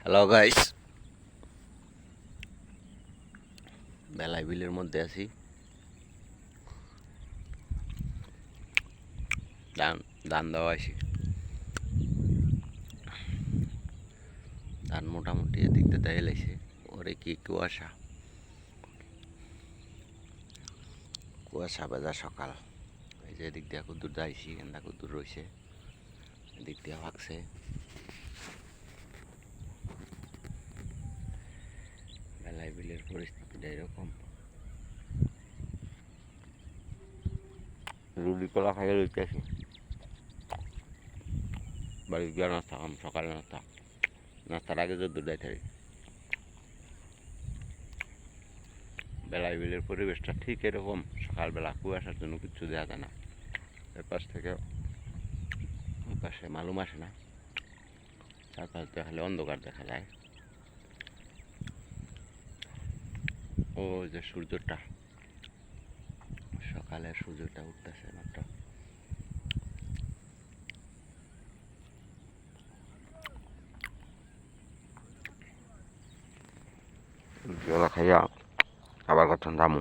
Hello guys, বেলাই বিলের মধ্যে আছি। ধান ধান দেওয়া আছি। ধান মোটামুটি এদিক দিয়ে দেয় লাইছে। ওরে কি কুয়াশা, কুয়াশা ভেজা সকাল। এই যে এদিক দিয়ে কুদ্দুর যাইছি, এন্দা কুদ্দুর রয়েছে, এদিক দিয়ে ভাগছে। বেলাই বিলের পরিস্থিতিটা এরকম। রুটি কলা খাইয়ে লইতেছি। বাড়ি গিয়ে নাস্তা খাম, সকালে নাস্তার আগে যদি দুধ থাকি। বেলাই বিলের পরিবেশটা ঠিক এরকম। সকালবেলা কুয়াশার জন্য কিচ্ছু দেখা যায় না। এপাশ থেকে ওই পাশে মালুম আসে না, চারপাশ দেখালে অন্ধকার দেখা যায়। ও যে সূর্যটা, সকালের সূর্যটা উঠতেছে মাত্র। খাইয়া আবার কখন দামু।